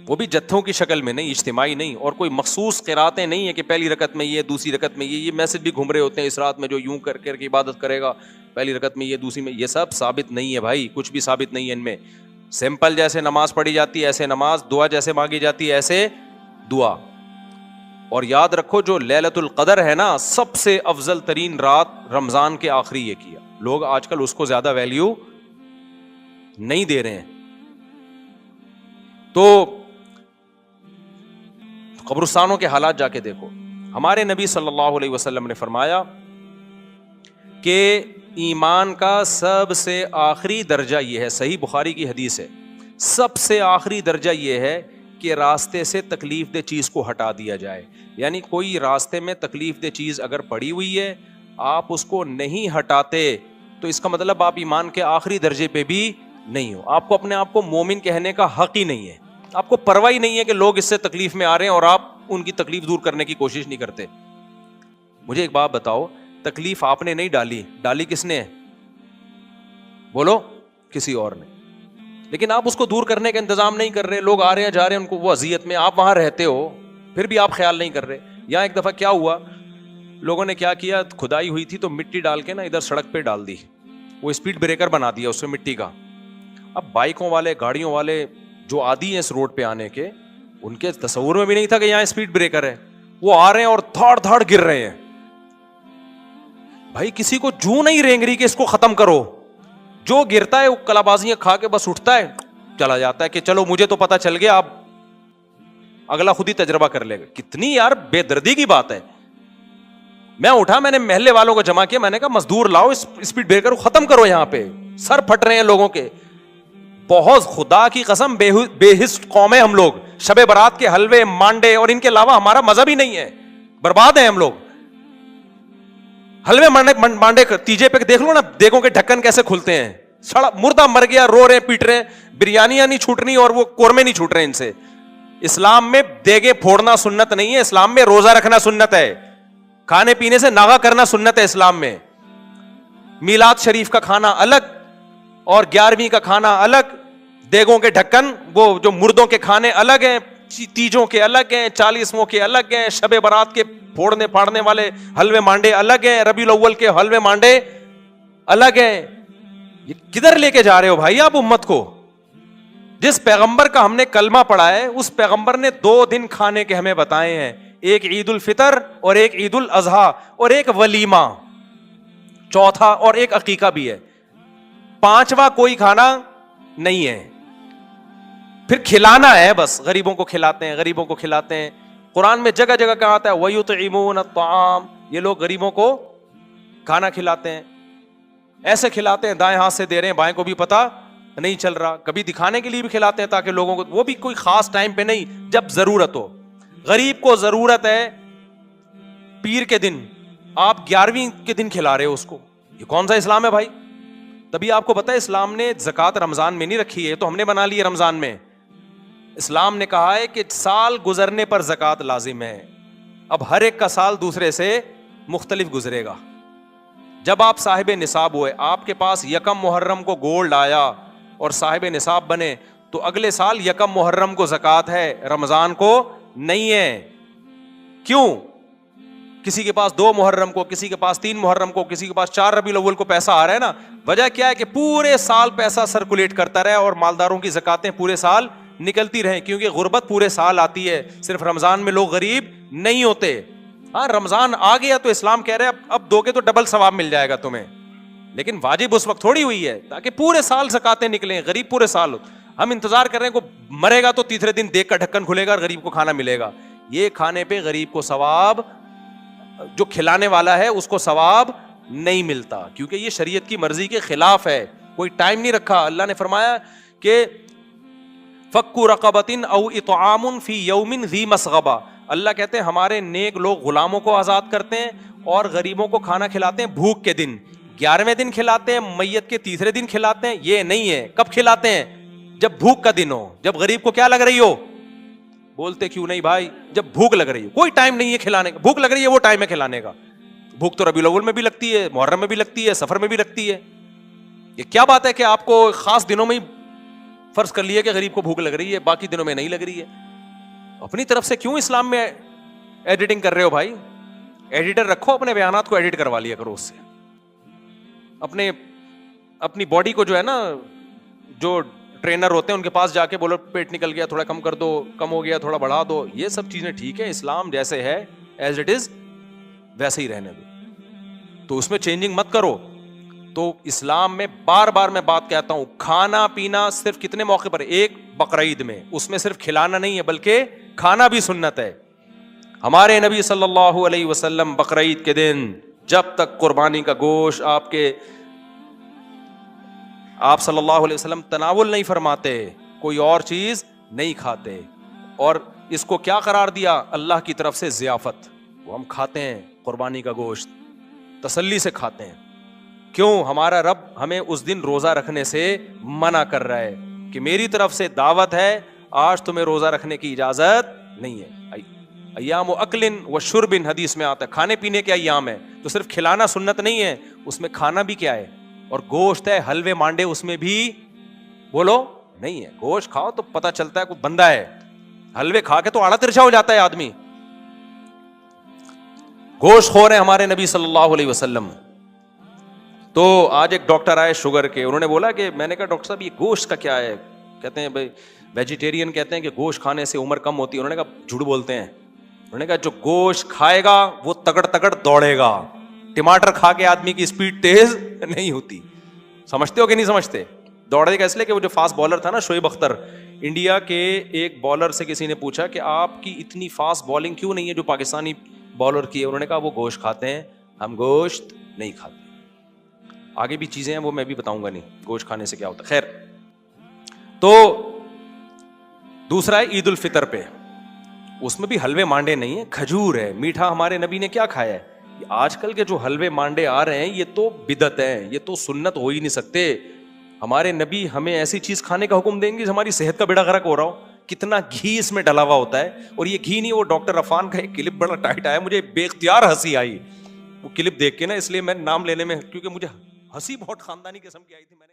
وہ بھی جتھوں کی شکل میں نہیں, اجتماعی نہیں, اور کوئی مخصوص قراتیں نہیں ہے کہ پہلی رکعت میں یہ, دوسری رکعت میں یہ میسج بھی گھوم رہے ہوتے ہیں اس رات میں جو یوں کر کے عبادت کرے گا, پہلی رکعت میں یہ, دوسری میں یہ. سب ثابت نہیں ہے بھائی, کچھ بھی ثابت نہیں ہے ان میں. سمپل جیسے نماز پڑھی جاتی ہے ایسے نماز, دعا جیسے مانگی جاتی ہے ایسے دعا. اور یاد رکھو جو لیلۃ القدر ہے نا, سب سے افضل ترین رات رمضان کے آخری یہ کیا. لوگ آج کل اس کو زیادہ ویلیو نہیں دے رہے ہیں. تو قبرستانوں کے حالات جا کے دیکھو. ہمارے نبی صلی اللہ علیہ وسلم نے فرمایا کہ ایمان کا سب سے آخری درجہ یہ ہے, صحیح بخاری کی حدیث ہے, سب سے آخری درجہ یہ ہے کہ راستے سے تکلیف دہ چیز کو ہٹا دیا جائے. یعنی کوئی راستے میں تکلیف دہ چیز اگر پڑی ہوئی ہے, آپ اس کو نہیں ہٹاتے تو اس کا مطلب آپ ایمان کے آخری درجے پہ بھی نہیں ہو. آپ کو اپنے آپ کو مومن کہنے کا حق ہی نہیں ہے. آپ کو پرواہ ہی نہیں ہے کہ لوگ اس سے تکلیف میں آ رہے ہیں اور آپ ان کی تکلیف دور کرنے کی کوشش نہیں کرتے. مجھے ایک بات بتاؤ, تکلیف آپ نے نہیں ڈالی, ڈالی کس نے؟ بولو, کسی اور نے. لیکن آپ اس کو دور کرنے کا انتظام نہیں کر رہے. لوگ آ رہے ہیں جا رہے ہیں, ان کو وہ اذیت میں, آپ وہاں رہتے ہو پھر بھی آپ خیال نہیں کر رہے. یہاں ایک دفعہ کیا ہوا, لوگوں نے کیا کیا, کھدائی ہوئی تھی تو مٹی ڈال کے نا ادھر سڑک پہ ڈال دی, وہ اسپیڈ بریکر بنا دیا اس سے مٹی کا. اب بائکوں والے, گاڑیوں والے جو عادی ہیں اس روڈ پہ آنے کے, ان کے تصور میں بھی نہیں تھا کہ یہاں اسپیڈ بریکر ہے. وہ آ رہے ہیں اور دھاڑ دھاڑ گر رہے ہیں. بھائی کسی کو جو نہیں رینگ رہی کہ اس کو ختم کرو. جو گرتا ہے وہ کلابازیاں کھا کے بس اٹھتا ہے, چلا جاتا ہے کہ چلو مجھے تو پتا چل گیا, اب اگلا خود ہی تجربہ کر لے گا. کتنی یار بے دردی کی بات ہے. میں اٹھا, میں نے محلے والوں کو جمع کیا, میں نے کہا مزدور لاؤ, اسپیڈ بریکر کو ختم کرو. یہاں پہ سر پھٹ رہے ہیں لوگوں کے. بہت خدا کی قسم بے حس قوم ہے ہم لوگ. شب برات کے حلوے مانڈے اور ان کے علاوہ ہمارا مذہب ہی نہیں ہے. برباد ہیں ہم لوگ. حلوے مانڈے تیجے پہ دیکھ لو نا, دیگوں کے ڈھکن کیسے کھلتے ہیں. سڑا مردہ مر گیا, رو رہے پیٹ رہے, بریانیاں نہیں چھوٹ رہی اور وہ قورمے نہیں چھوٹ رہے ان سے. اسلام میں دیگے پھوڑنا سنت نہیں ہے. اسلام میں روزہ رکھنا سنت ہے. کھانے پینے سے ناغا کرنا سنت ہے اسلام میں. میلاد شریف کا کھانا الگ اور 11ویں کا کھانا الگ. دیگوں کے ڈھکن وہ جو مردوں کے کھانے الگ ہیں, تیجوں کے الگ ہیں, 40ووں کے الگ ہیں, شب برات کے پھوڑنے پھاڑنے والے حلوے مانڈے الگ ہیں, ربیع الاول کے حلوے مانڈے الگ ہیں. یہ کدھر لے کے جا رہے ہو بھائی آپ امت کو؟ جس پیغمبر کا ہم نے کلمہ پڑھا ہے اس پیغمبر نے 2 دن کھانے کے ہمیں بتائے ہیں, ایک عید الفطر اور ایک عید الاضحیٰ اور ایک ولیمہ, چوتھا اور ایک عقیقہ بھی ہے. 5واں کوئی کھانا نہیں ہے. پھر کھلانا ہے بس, غریبوں کو کھلاتے ہیں, غریبوں کو کھلاتے ہیں. قرآن میں جگہ جگہ کہا آتا ہے وَيُطْعِمُونَ الطَّعَامَ, یہ لوگ غریبوں کو کھانا کھلاتے ہیں. ایسے کھلاتے ہیں دائیں ہاتھ سے دے رہے ہیں, بائیں کو بھی پتا نہیں چل رہا. کبھی دکھانے کے لیے بھی کھلاتے ہیں تاکہ لوگوں کو, وہ بھی کوئی خاص ٹائم پہ نہیں, جب ضرورت ہو. غریب کو ضرورت ہے پیر کے دن, آپ 11ویں کے دن کھلا رہے ہو اس کو. یہ کون سا اسلام ہے بھائی؟ تبھی آپ کو پتا ہے اسلام نے زکوٰۃ رمضان میں نہیں رکھی ہے, تو ہم نے بنا لی ہے رمضان میں. اسلام نے کہا ہے کہ سال گزرنے پر زکوٰۃ لازم ہے. اب ہر ایک کا سال دوسرے سے مختلف گزرے گا. جب آپ صاحب نصاب ہوئے, آپ کے پاس 1 محرم کو گولڈ آیا اور صاحب نصاب بنے, تو اگلے سال 1 محرم کو زکوٰۃ ہے, رمضان کو نہیں ہے. کیوں؟ کسی کے پاس 2 محرم کو, کسی کے پاس 3 محرم کو, کسی کے پاس 4 ربیع الاول کو پیسہ آ رہا ہے نا. وجہ کیا ہے کہ پورے سال پیسہ سرکولیٹ کرتا رہے اور مالداروں کی زکاتیں پورے سال نکلتی رہیں, کیونکہ غربت پورے سال آتی ہے, صرف رمضان میں لوگ غریب نہیں ہوتے. ہاں رمضان آ گیا تو اسلام کہہ رہے ہیں اب دو کے تو ڈبل ثواب مل جائے گا تمہیں, لیکن واجب اس وقت تھوڑی ہوئی ہے تاکہ پورے سال زکاتیں نکلیں, غریب پورے سال. ہم انتظار کر رہے ہیں کو مرے گا تو تیسرے دن دیکھ کا ڈھکن کھلے گا اور غریب کو کھانا ملے گا. یہ کھانے پہ غریب کو ثواب, جو کھلانے والا ہے اس کو ثواب نہیں ملتا, کیونکہ یہ شریعت کی مرضی کے خلاف ہے. کوئی ٹائم نہیں رکھا. اللہ نے فرمایا کہ فَكُّ رَقَبَةٍ أَوْ إِطْعَامٌ فِي يَوْمٍ ذِي مَسْغَبَةٍ. اللہ کہتے ہیں ہمارے نیک لوگ غلاموں کو آزاد کرتے ہیں اور غریبوں کو کھانا کھلاتے ہیں بھوک کے دن. 11ویں دن کھلاتے ہیں, میت کے تیسرے دن کھلاتے ہیں, یہ نہیں ہے. کب کھلاتے ہیں؟ جب بھوک کا دن ہو, جب غریب کو کیا لگ رہی ہو. بولتے کیوں نہیں بھائی؟ جب بھوک لگ رہی ہو. کوئی ٹائم نہیں ہے کھلانے کا, بھوک لگ رہی ہے وہ ٹائم ہے کھلانے کا. بھوک تو ربیع الاول میں بھی لگتی ہے, محرم میں بھی لگتی ہے, سفر میں بھی لگتی ہے. یہ کیا بات ہے کہ آپ کو خاص دنوں میں ہی فرض کر لیے کہ غریب کو بھوک لگ رہی ہے, باقی دنوں میں نہیں لگ رہی ہے, اپنی طرف سے کیوں اسلام میں ایڈیٹنگ کر رہے ہو بھائی؟ ایڈیٹر رکھو, اپنے بیانات کو ایڈٹ کروا لیا کرو اس سے. اپنی باڈی کو جو ہے نا, جو ٹرینر ہوتے ہیں ان کے پاس جا کے بولو پیٹ نکل گیا تھوڑا کم کر دو, کم ہو گیا تھوڑا بڑھا دو, یہ سب چیزیں ٹھیک ہے, اسلام جیسے ہے ایز اٹ از ویسے ہی رہنے دو, تو اس میں چینجنگ مت کرو. تو اسلام میں بار بار میں بات کہتا ہوں, کھانا پینا صرف کتنے موقع پر, ایک بقرعید میں, اس میں صرف کھلانا نہیں ہے بلکہ کھانا بھی سنت ہے. ہمارے نبی صلی اللہ علیہ وسلم بقرعید کے دن جب تک قربانی کا گوشت آپ صلی اللہ علیہ وسلم تناول نہیں فرماتے, کوئی اور چیز نہیں کھاتے. اور اس کو کیا قرار دیا؟ اللہ کی طرف سے ضیافت. وہ ہم کھاتے ہیں قربانی کا گوشت, تسلی سے کھاتے ہیں. کیوں؟ ہمارا رب ہمیں اس دن روزہ رکھنے سے منع کر رہا ہے کہ میری طرف سے دعوت ہے, آج تمہیں روزہ رکھنے کی اجازت نہیں ہے. ایام و اکل و شرب, حدیث میں آتا ہے کھانے پینے کے ایام ہے, تو صرف کھلانا سنت نہیں ہے, اس میں کھانا بھی کیا ہے, اور گوشت ہے, حلوے مانڈے اس میں بھی بولو نہیں ہے. گوشت کھاؤ تو پتہ چلتا ہے کوئی بندہ ہے, حلوے کھا کے تو آڑا ترچھا ہو جاتا ہے آدمی. گوشت خور ہیں ہمارے نبی صلی اللہ علیہ وسلم. تو آج ایک ڈاکٹر آئے شوگر کے, انہوں نے بولا کہ, میں نے کہا ڈاکٹر صاحب یہ گوشت کا کیا ہے؟ کہتے ہیں بھائی ویجیٹیرین کہتے ہیں کہ گوشت کھانے سے عمر کم ہوتی ہے. انہوں نے کہا جھوٹ بولتے ہیں. انہوں نے کہا جو گوشت کھائے گا وہ تگڑ تگڑ دوڑے گا, ٹماٹر کھا کے آدمی کی اسپیڈ تیز نہیں ہوتی. سمجھتے ہو کہ نہیں سمجھتے؟ دوڑے گا اس لیے کہ وہ جو فاسٹ بالر تھا نا شعیب اختر, انڈیا کے ایک بالر سے کسی نے پوچھا کہ آپ کی اتنی فاسٹ بالنگ کیوں نہیں ہے جو پاکستانی بالر کی ہے؟ انہوں نے کہا وہ گوشت کھاتے ہیں, ہم گوشت نہیں کھاتے. آگے بھی چیزیں ہیں وہ میں بھی بتاؤں گا نہیں گوشت کھانے سے کیا ہوتا ہے. خیر, تو دوسرا ہے عید الفطر پہ, اس میں بھی حلوے مانڈے نہیں ہیں, کھجور ہے, میٹھا. ہمارے نبی نے کیا کھایا ہے؟ آج کل کے جو حلوے مانڈے آ رہے ہیں یہ تو بدعت ہیں, یہ تو سنت ہو ہی نہیں سکتے. ہمارے نبی ہمیں ایسی چیز کھانے کا حکم دیں گے ہماری صحت کا بیڑا غرق ہو رہا ہو. کتنا گھی اس میں ڈلا ہوا ہوتا ہے, اور یہ گھی نہیں, وہ ڈاکٹر عفان کا ایک کلپ بڑا ٹائٹ آیا, مجھے بے اختیار ہنسی آئی وہ کلپ دیکھ کے نا, اس لیے میں نام لینے میں, کیونکہ مجھے ہنسی بہت خاندانی قسم کی آئی تھی. میں نے